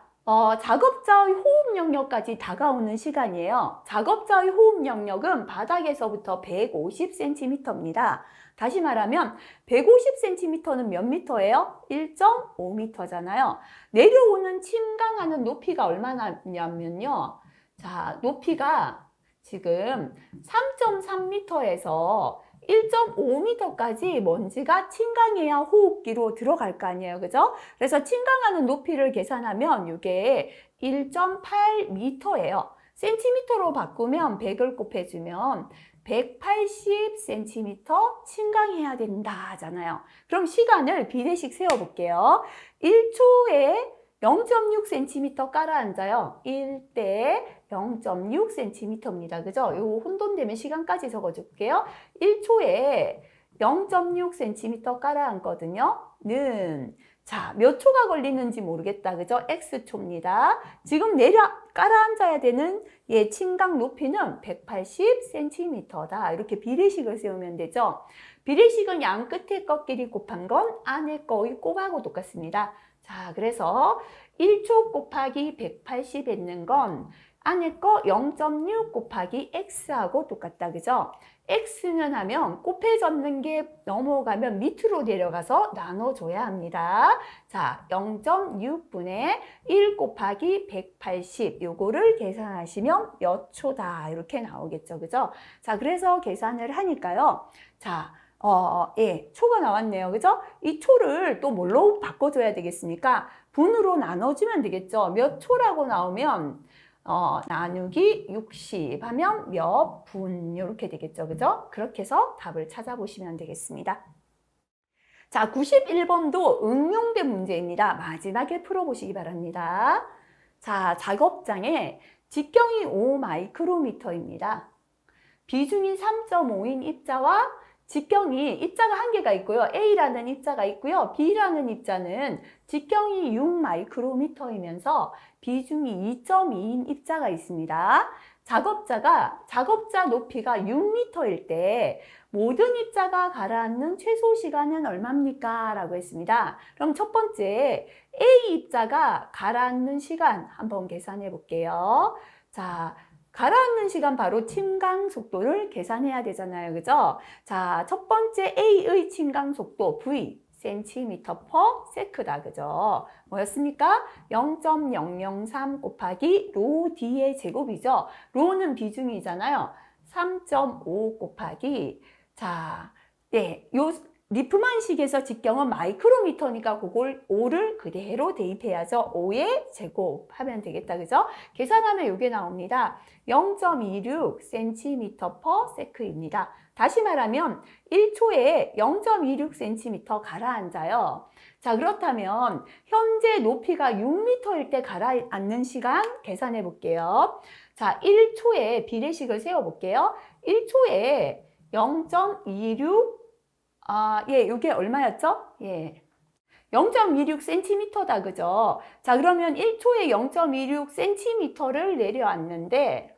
A: 작업자의 호흡 영역까지 다가오는 시간이에요. 작업자의 호흡 영역은 바닥에서부터 150cm입니다. 다시 말하면 150cm는 몇 미터예요? 1.5m잖아요. 내려오는 침강하는 높이가 얼마냐면요. 자, 높이가 지금 3.3m에서 1.5m까지 먼지가 침강해야 호흡기로 들어갈 거 아니에요. 그죠? 그래서 침강하는 높이를 계산하면 이게 1.8m예요. 센티미터로 바꾸면 100을 곱해주면 180cm 침강해야 된다 하잖아요. 그럼 시간을 비례식 세워볼게요. 1초에 0.6cm 깔아앉아요. 1대 0.6cm입니다. 그죠? 요 혼돈되면 시간까지 적어줄게요. 1초에 0.6cm 깔아앉거든요. 는 자, 몇 초가 걸리는지 모르겠다. 그죠? X초입니다. 지금 깔아앉아야 되는 침강 높이는 180cm다. 이렇게 비례식을 세우면 되죠. 비례식은 양 끝에 거끼리 곱한 건 안에 거의 곱하고 똑같습니다. 자, 그래서 1초 곱하기 180 했는 건 안에 거 0.6 곱하기 X하고 똑같다. 그죠? X는 하면 곱해졌는 게 넘어가면 밑으로 내려가서 나눠줘야 합니다. 자, 0.6분의 1 곱하기 180 요거를 계산하시면 몇 초다 이렇게 나오겠죠. 그죠? 자, 그래서 계산을 하니까요. 자, 초가 나왔네요. 그죠? 이 초를 또 뭘로 바꿔줘야 되겠습니까? 분으로 나눠주면 되겠죠. 몇 초라고 나오면 나누기 60 하면 몇 분 이렇게 되겠죠. 그죠? 그렇게 해서 답을 찾아보시면 되겠습니다. 자, 91번도 응용된 문제입니다. 마지막에 풀어보시기 바랍니다. 자, 작업장에 직경이 5마이크로미터입니다. 비중이 3.5인 입자와 직경이 입자가 한 개가 있고요. A라는 입자가 있고요. B라는 입자는 직경이 6마이크로미터이면서 비중이 2.2인 입자가 있습니다. 작업자 높이가 6m일 때 모든 입자가 가라앉는 최소 시간은 얼마입니까? 라고 했습니다. 그럼 첫 번째 A 입자가 가라앉는 시간 한번 계산해 볼게요. 자, 가라앉는 시간 바로 침강 속도를 계산해야 되잖아요. 그죠? 자, 첫 번째 A의 침강 속도 V cm/s다. 그죠? 뭐였습니까? 0.003 곱하기 로 D의 제곱이죠. 로는 비중이잖아요. 3.5 곱하기 자, 요 리프만식에서 직경은 마이크로미터니까 그걸 5를 그대로 대입해야죠. 5의 제곱 하면 되겠다. 그죠? 계산하면 이게 나옵니다. 0.26cm/s입니다. 다시 말하면 1초에 0.26cm 가라앉아요. 자, 그렇다면 현재 높이가 6m일 때 가라앉는 시간 계산해 볼게요. 자, 1초에 비례식을 세워 볼게요. 1초에 0.26 이게 얼마였죠? 0.26cm다. 그죠? 자, 그러면 1초에 0.26cm를 내려앉는데,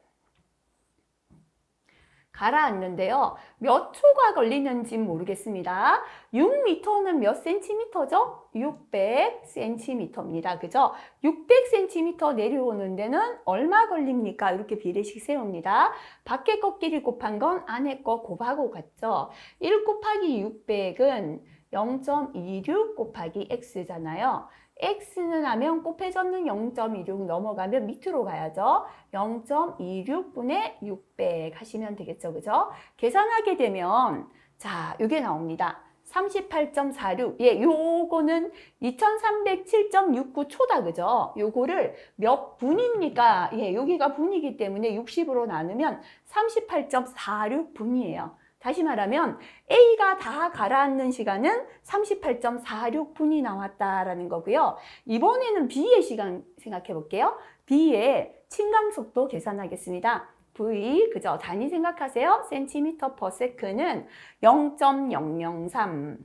A: 가라앉는데요. 몇 초가 걸리는지 모르겠습니다. 6m는 몇 cm죠? 600cm입니다. 그죠? 600cm 내려오는 데는 얼마 걸립니까? 이렇게 비례식 세웁니다. 밖에 거끼리 곱한 건 안에 거 곱하고 같죠? 1 곱하기 600은 0.26 곱하기 x잖아요. x는 하면 곱해졌는 0.26 넘어가면 밑으로 가야죠. 0.26분의 600 하시면 되겠죠. 그죠? 계산하게 되면 자, 이게 나옵니다. 38.46. 요거는 2307.69 초다. 그죠? 요거를 몇 분입니까? 여기가 분이기 때문에 60으로 나누면 38.46 분이에요. 다시 말하면 A가 다 가라앉는 시간은 38.46분이 나왔다라는 거고요. 이번에는 B의 시간 생각해 볼게요. B의 침강 속도 계산하겠습니다. V, 그죠? 단위 생각하세요. cm/s는 0.003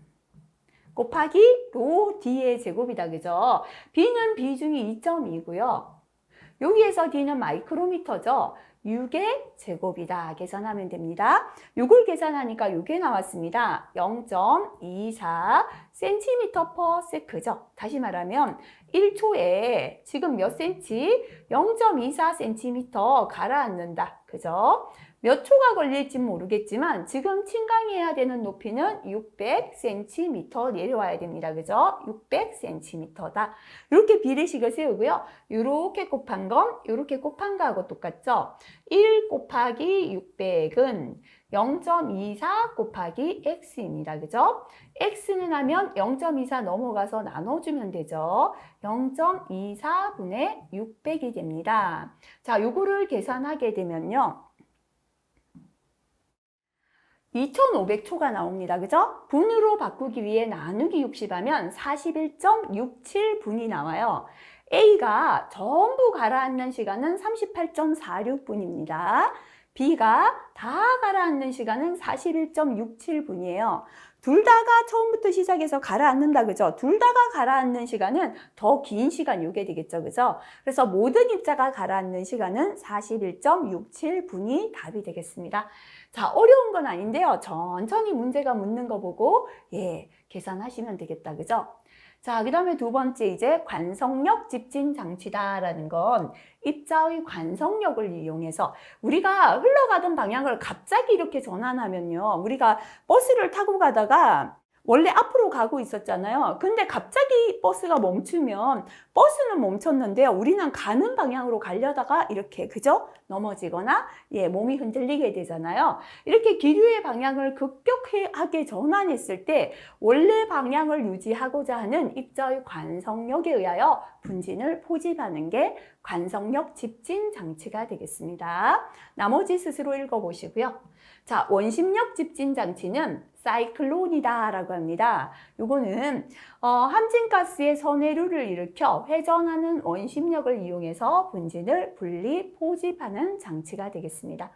A: 곱하기 로 D의 제곱이다. 그죠? B는 비중이 2.2고요. 여기에서 D는 마이크로미터죠. 6의 제곱이다. 계산하면 됩니다. 이걸 계산하니까 이게 나왔습니다. 0.24cm/s죠. 다시 말하면 1초에 지금 몇 cm? 0.24cm 가라앉는다. 그죠? 몇 초가 걸릴지 모르겠지만 지금 침강해야 되는 높이는 600cm 내려와야 됩니다. 그죠? 600cm다. 이렇게 비례식을 세우고요. 이렇게 곱한 건 이렇게 곱한 거하고 똑같죠? 1 곱하기 600은 0.24 곱하기 x입니다. 그죠? x는 하면 0.24 넘어가서 나눠주면 되죠. 0.24분의 600이 됩니다. 자, 요거를 계산하게 되면요. 2500초가 나옵니다. 그죠? 분으로 바꾸기 위해 나누기 60 하면 41.67분이 나와요. A가 전부 가라앉는 시간은 38.46분입니다. B가 다 가라앉는 시간은 41.67분이에요. 둘 다가 처음부터 시작해서 가라앉는다, 그죠? 둘 다가 가라앉는 시간은 더 긴 시간 요게 되겠죠, 그죠? 그래서 모든 입자가 가라앉는 시간은 41.67분이 답이 되겠습니다. 자, 어려운 건 아닌데요. 천천히 문제가 묻는 거 보고 계산하시면 되겠다, 그죠? 자, 그 다음에 두 번째 이제 관성력 집진 장치다라는 건 입자의 관성력을 이용해서 우리가 흘러가던 방향을 갑자기 이렇게 전환하면요. 우리가 버스를 타고 가다가 원래 앞으로 가고 있었잖아요. 근데 갑자기 버스가 멈추면 버스는 멈췄는데요. 우리는 가는 방향으로 가려다가 이렇게 그죠? 넘어지거나 몸이 흔들리게 되잖아요. 이렇게 기류의 방향을 급격하게 전환했을 때 원래 방향을 유지하고자 하는 입자의 관성력에 의하여 분진을 포집하는 게 관성력 집진 장치가 되겠습니다. 나머지 스스로 읽어보시고요. 자, 원심력 집진 장치는 사이클론이다 라고 합니다. 요거는 함진가스의 선회류를 일으켜 회전하는 원심력을 이용해서 분진을 분리 포집하는 장치가 되겠습니다.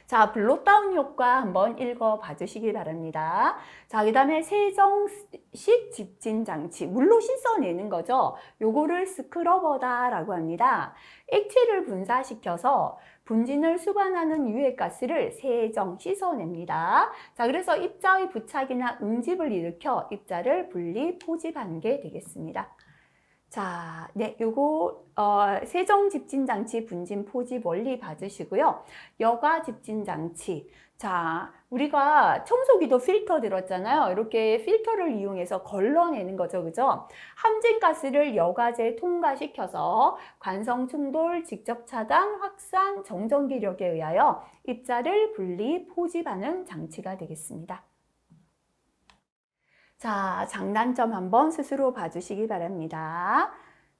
A: 자, 블롯다운 효과 한번 읽어봐 주시기 바랍니다. 자, 그 다음에 세정식 집진 장치, 물로 씻어내는 거죠. 요거를 스크러버다라고 합니다. 액체를 분사시켜서 분진을 수반하는 유해가스를 세정, 씻어냅니다. 자, 그래서 입자의 부착이나 응집을 일으켜 입자를 분리 포집하는 게 되겠습니다. 자, 요거 세정 집진 장치 분진 포집 원리 봐주시고요. 여과 집진 장치. 자, 우리가 청소기도 필터 들었잖아요. 이렇게 필터를 이용해서 걸러내는 거죠, 그죠? 함진가스를 여과제에 통과시켜서 관성 충돌, 직접 차단, 확산, 정전기력에 의하여 입자를 분리 포집하는 장치가 되겠습니다. 자, 장단점 한번 스스로 봐주시기 바랍니다.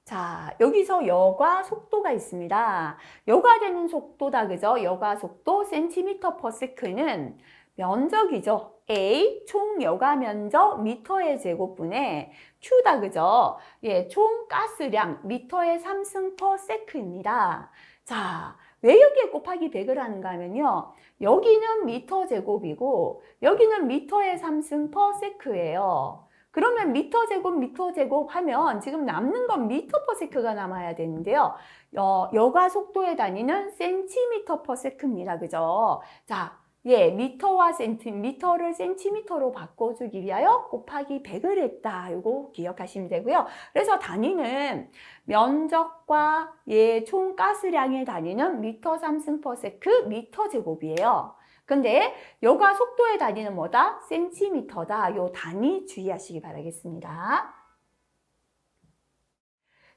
A: 자, 여기서 여과 속도가 있습니다. 여과되는 속도다, 그죠? 여과 속도 cm/s는 면적이죠. A, 총 여과 면적 미터의 제곱분의 Q다, 그죠? 총 가스량 미터의 3승/s입니다. 자, 왜 여기에 곱하기 100을 하는가 하면요. 여기는 미터 제곱이고 여기는 미터의 3승/s예요. 그러면 미터 제곱 하면 지금 남는 건 미터/s가 남아야 되는데요. 여과 속도의 단위는 cm/s입니다. 그죠? 자, 미터와 미터를 센티미터로 바꿔주기 위하여 곱하기 100을 했다. 이거 기억하시면 되고요. 그래서 단위는 면적과 총 가스량의 단위는 미터 3승/s 미터 제곱이에요. 근데 여과 속도의 단위는 뭐다? 센티미터다. 요 단위 주의하시기 바라겠습니다.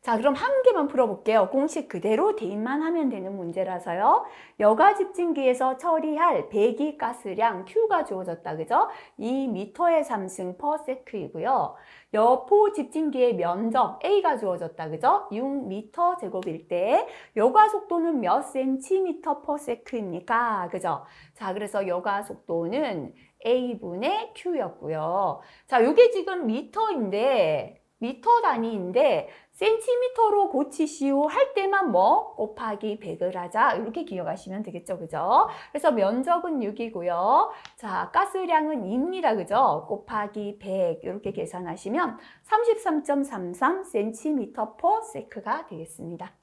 A: 자, 그럼 한 개만 풀어볼게요. 공식 그대로 대입만 하면 되는 문제라서요. 여과 집진기에서 처리할 배기가스량 Q가 주어졌다, 그죠? 2m의 3승/s이고요. 여포 집진기의 면적 A가 주어졌다, 그죠? 6m 제곱일 때 여과 속도는 몇 cm/s입니까? 그죠? 자, 그래서 여과 속도는 A분의 Q였고요. 자, 요게 지금 미터인데 미터 단위인데 센티미터로 고치시오 할 때만 곱하기 100을 하자 이렇게 기억하시면 되겠죠, 그죠? 그래서 면적은 6이고요. 자, 가스량은 2입니다, 그죠? 곱하기 100 이렇게 계산하시면 33.33cm/s가 되겠습니다.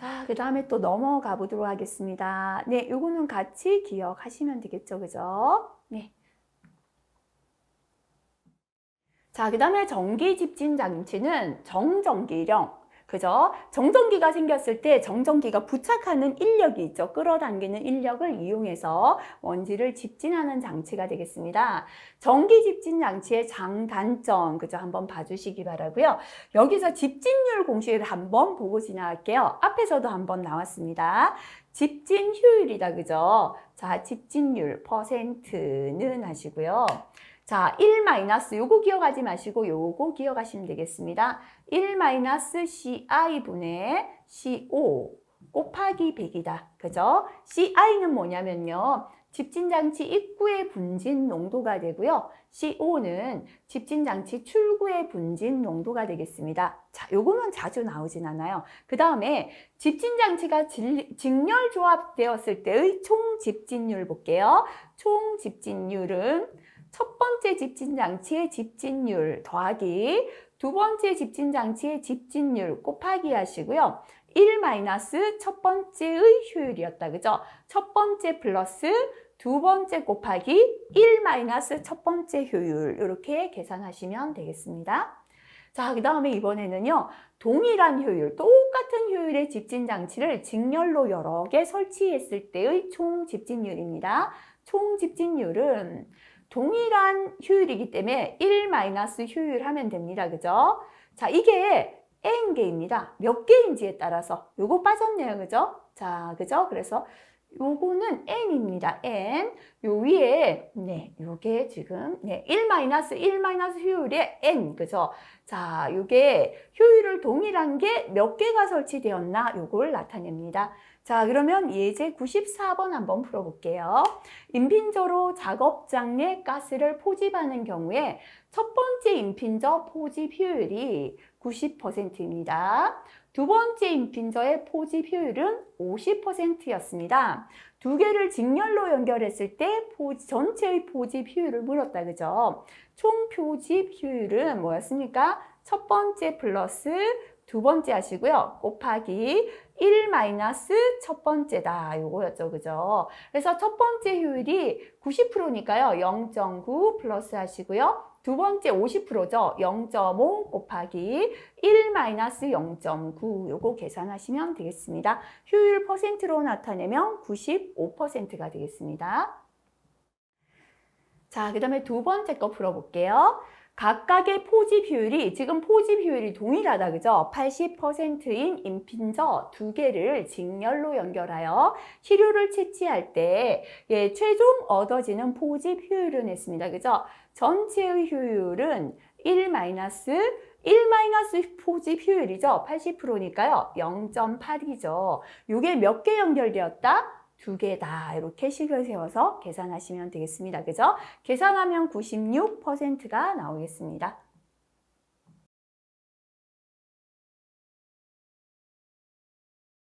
A: 자, 그 다음에 또 넘어가 보도록 하겠습니다. 네, 요거는 같이 기억하시면 되겠죠, 그죠? 네. 자, 그 다음에 전기 집진 장치는 정전기령, 그죠? 정전기가 생겼을 때 정전기가 부착하는 인력이 있죠. 끌어당기는 인력을 이용해서 먼지를 집진하는 장치가 되겠습니다. 전기 집진 장치의 장단점, 그죠? 한번 봐주시기 바라고요. 여기서 집진율 공식을 한번 보고 지나갈게요. 앞에서도 한번 나왔습니다. 집진 효율이다, 그죠? 자, 집진율 %는 하시고요. 자, 1 마이너스 요거 기억하지 마시고 요거 기억하시면 되겠습니다. 1 마이너스 CI분의 CO 곱하기 100이다. 그죠? CI는 뭐냐면요. 집진장치 입구의 분진 농도가 되고요. CO는 집진장치 출구의 분진 농도가 되겠습니다. 자, 요거는 자주 나오진 않아요. 그 다음에 집진장치가 직렬 조합되었을 때의 총 집진율 볼게요. 총 집진율은 첫 번째 집진장치의 집진율 더하기 두 번째 집진장치의 집진율 곱하기 하시고요. 1 마이너스 첫 번째의 효율이었다. 그죠? 첫 번째 플러스 두 번째 곱하기 1 마이너스 첫 번째 효율 이렇게 계산하시면 되겠습니다. 자, 그 다음에 이번에는요. 동일한 효율, 똑같은 효율의 집진장치를 직렬로 여러 개 설치했을 때의 총 집진율입니다. 총 집진율은 동일한 효율이기 때문에 1 마이너스 효율 하면 됩니다. 그죠? 자, 이게 N개입니다. 몇 개인지에 따라서 요거 빠졌네요. 그죠? 자, 그죠? 그래서 요거는 N입니다. N. 요 위에, 네, 요게 지금, 네, 1 마이너스 효율의 N. 그죠? 자, 요게 효율을 동일한 게 몇 개가 설치되었나? 요걸 나타냅니다. 자, 그러면 예제 94번 한번 풀어볼게요. 인핀저로 작업장 내 가스를 포집하는 경우에 첫 번째 인핀저 포집 효율이 90%입니다. 두 번째 인핀저의 포집 효율은 50%였습니다. 두 개를 직렬로 연결했을 때 전체의 포집 효율을 물었다. 그죠? 총 포집 효율은 뭐였습니까? 첫 번째 플러스 두 번째 하시고요. 곱하기 1 마이너스 첫 번째다. 요거였죠. 그죠? 그래서 첫 번째 효율이 90%니까요. 0.9 플러스 하시고요. 두 번째 50%죠. 0.5 곱하기 1 마이너스 0.9 요거 계산하시면 되겠습니다. 효율 퍼센트로 나타내면 95%가 되겠습니다. 자, 그 다음에 두 번째 거 풀어볼게요. 각각의 포집 효율이 지금 포집 효율이 동일하다. 그죠? 80%인 인핀저 두 개를 직렬로 연결하여 시료를 채취할 때 최종 얻어지는 포집 효율은 했습니다. 그죠? 전체의 효율은 1 마이너스 포집 효율이죠. 80%니까요. 0.8이죠. 이게 몇 개 연결되었다? 두 개다. 이렇게 식을 세워서 계산하시면 되겠습니다. 그죠? 계산하면 96%가 나오겠습니다.